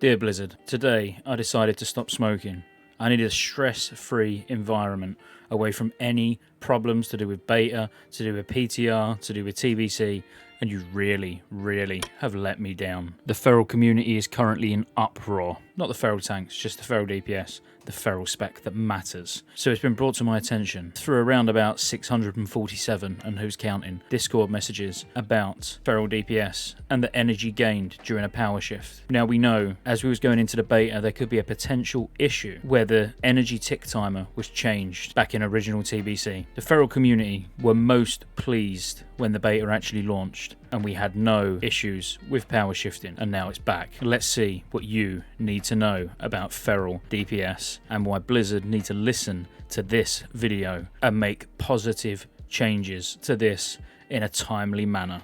Dear Blizzard, today I decided to stop smoking. I needed a stress-free environment away from any problems to do with beta, to do with PTR, to do with TBC, and you really, really have let me down. The feral community is currently in uproar. Not the feral tanks, just the feral DPS, the feral spec that matters. So it's been brought to my attention through around about 647, and who's counting, Discord messages about feral DPS and the energy gained during a power shift. Now we know, as we was going into the beta, there could be a potential issue where the energy tick timer was changed back in original TBC. The feral community were most pleased when the beta actually launched, and we had no issues with power shifting, and now it's back. Let's see what you need to know about feral DPS and why Blizzard need to listen to this video and make positive changes to this in a timely manner.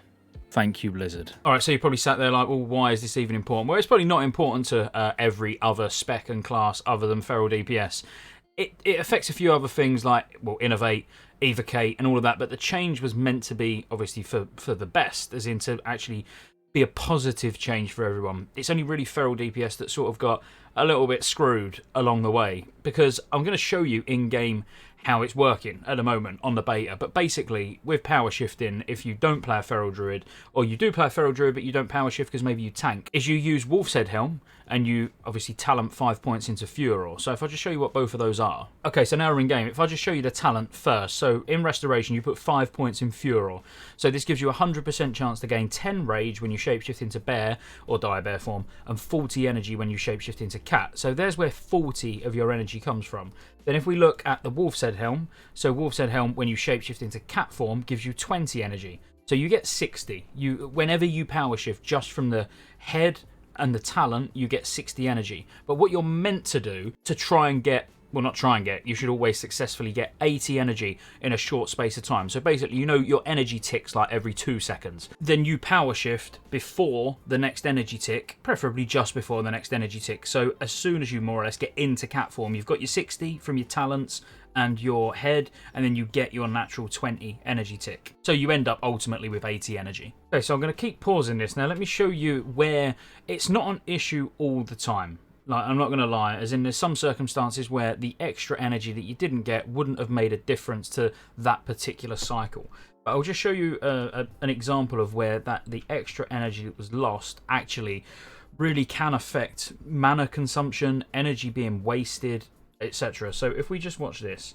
Thank you, Blizzard. Alright, so you probably sat there like, well, why is this even important? Well, it's probably not important to every other spec and class other than feral DPS. It affects a few other things like, well, Innovate, Evocate and all of that, but the change was meant to be obviously for the best, as in to actually be a positive change for everyone. It's only really feral DPS that sort of got a little bit screwed along the way, because I'm going to show you in-game how it's working at the moment on the beta. But basically, with power shifting, if you don't play a feral druid, or you do play a feral druid but you don't power shift because maybe you tank, is you use Wolf's Head Helm and you obviously talent 5 points into Furor. So if I just show you what both of those are. Okay, so now we're in game. If I just show you the talent first. So in Restoration, you put 5 points in Furor. So this gives you a 100% chance to gain 10 rage when you shapeshift into bear or dire bear form, and 40 energy when you shapeshift into cat. So there's where 40 of your energy comes from. Then if we look at the Wolf's Head Helm, so Wolf's Head Helm, when you shapeshift into cat form, gives you 20 energy. So you get 60. Whenever you power shift just from the head and the talent, you get 60 energy. But what you're meant to do to try and get, well, not try and get, you should always successfully get 80 energy in a short space of time. So basically, you know, your energy ticks like every 2 seconds. Then you power shift before the next energy tick, preferably just before the next energy tick. So as soon as you more or less get into cat form, you've got your 60 from your talents and your head, and then you get your natural 20 energy tick. So you end up ultimately with 80 energy. Okay, so I'm going to keep pausing this. Now let me show you where it's not an issue all the time. Like, I'm not going to lie, as in there's some circumstances where the extra energy that you didn't get wouldn't have made a difference to that particular cycle. But I'll just show you an example of where the extra energy that was lost actually really can affect mana consumption, energy being wasted, etc. So if we just watch this.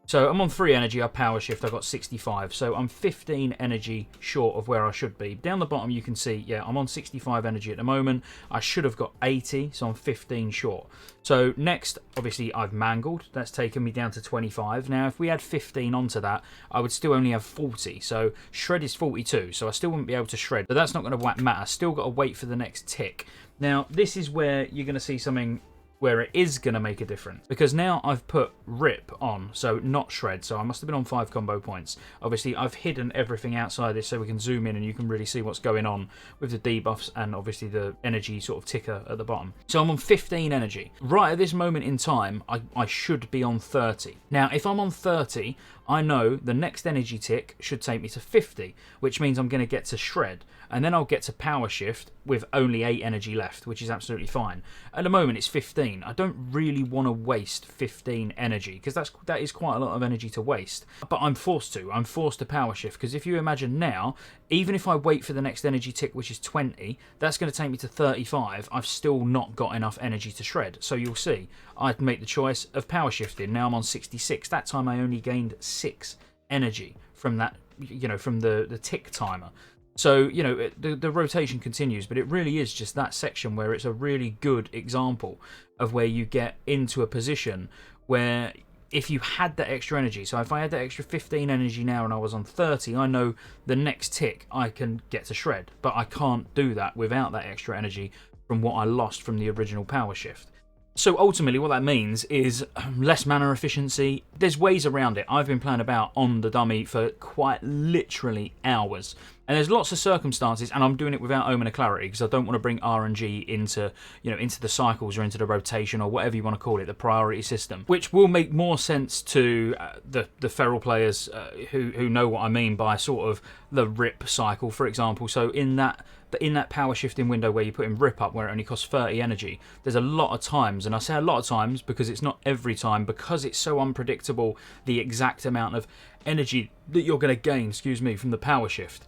So I'm on 3 energy, I power shift, I got 65. So I'm 15 energy short of where I should be. Down the bottom you can see, yeah, I'm on 65 energy at the moment. I should have got 80, so I'm 15 short. So next, obviously, I've mangled. That's taken me down to 25. Now, if we add 15 onto that, I would still only have 40. So shred is 42, so I still wouldn't be able to shred. But that's not going to matter. Still got to wait for the next tick. Now, this is where you're going to see something where it is going to make a difference, because now I've put rip on, so not shred, so I must have been on 5 combo points. Obviously I've hidden everything outside this so we can zoom in and you can really see what's going on with the debuffs and obviously the energy sort of ticker at the bottom. So I'm on 15 energy. Right at this moment in time, I should be on 30. Now if I'm on 30, I know the next energy tick should take me to 50, which means I'm going to get to shred, and then I'll get to power shift with only 8 energy left, which is absolutely fine. At the moment it's 15. I don't really want to waste 15 energy, because that is quite a lot of energy to waste. But I'm forced to. I'm forced to power shift, because if you imagine now, even if I wait for the next energy tick, which is 20, that's going to take me to 35. I've still not got enough energy to shred. So you'll see, I'd make the choice of power shifting. Now I'm on 66. That time I only gained 6 energy from that, you know, from the tick timer. So, you know, the rotation continues, but it really is just that section where it's a really good example of where you get into a position where if you had that extra energy, so if I had that extra 15 energy now and I was on 30, I know the next tick I can get to shred, but I can't do that without that extra energy from what I lost from the original power shift. So ultimately what that means is less mana efficiency. There's ways around it. I've been playing about on the dummy for quite literally hours. And there's lots of circumstances, and I'm doing it without Omen of Clarity because I don't want to bring RNG into, you know, into the cycles or into the rotation or whatever you want to call it, the priority system, which will make more sense to the feral players who know what I mean by sort of the rip cycle, for example. So in that in that power shifting window where you put in rip up, where it only costs 30 energy, there's a lot of times, and I say a lot of times because it's not every time, because it's so unpredictable, the exact amount of energy that you're going to gain, excuse me, from the power shift.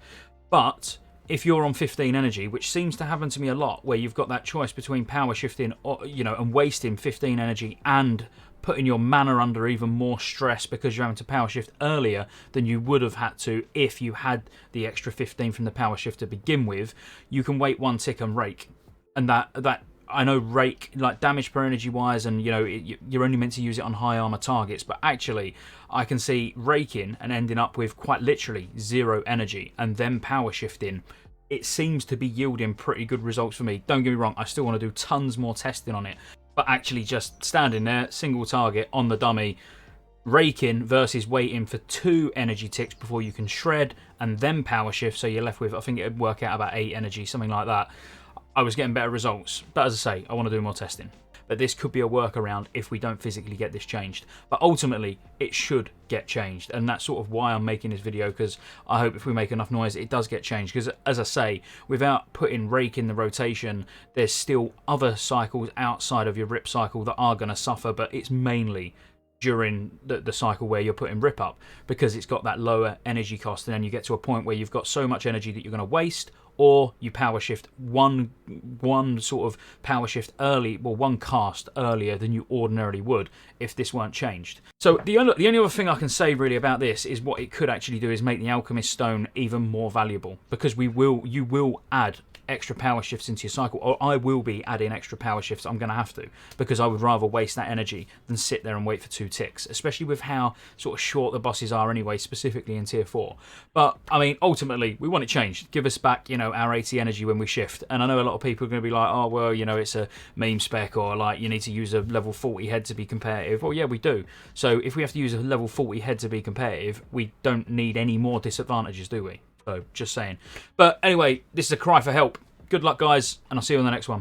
But if you're on 15 energy, which seems to happen to me a lot, where you've got that choice between power shifting, or, you know, and wasting 15 energy and putting your mana under even more stress because you're having to power shift earlier than you would have had to if you had the extra 15 from the power shift to begin with, you can wait one tick and rake. And that I know rake, like damage per energy wise, and you know you're only meant to use it on high armor targets, but actually I can see raking and ending up with quite literally 0 energy and then power shifting. It seems to be yielding pretty good results for me. Don't get me wrong, I still want to do tons more testing on it, but actually just standing there, single target on the dummy, raking versus waiting for 2 energy ticks before you can shred and then power shift, so you're left with, I think it would work out about 8 energy, something like that. I was getting better results, but as I say, I want to do more testing. But this could be a workaround if we don't physically get this changed. But ultimately, it should get changed, and that's sort of why I'm making this video, because I hope if we make enough noise, it does get changed. Because as I say, without putting rake in the rotation, there's still other cycles outside of your rip cycle that are going to suffer, but it's mainly during the cycle where you're putting rip up, because it's got that lower energy cost, and then you get to a point where you've got so much energy that you're going to waste, or you power shift one sort of power shift early, well, one cast earlier than you ordinarily would if this weren't changed. So the only other thing I can say really about this is what it could actually do is make the alchemist stone even more valuable, because you will add extra power shifts into your cycle, or I will be adding extra power shifts. I'm going to have to, because I would rather waste that energy than sit there and wait for 2 ticks, especially with how sort of short the bosses are anyway, specifically in tier 4. But I mean, ultimately we want it changed. Give us back, you know, our 80 energy when we shift. And I know a lot of people are going to be like, oh well, you know, it's a meme spec, or like you need to use a level 40 head to be competitive. Well, yeah, we do. So if we have to use a level 40 head to be competitive, we don't need any more disadvantages, do we? So just saying. But anyway, this is a cry for help. Good luck, guys, and I'll see you on the next one.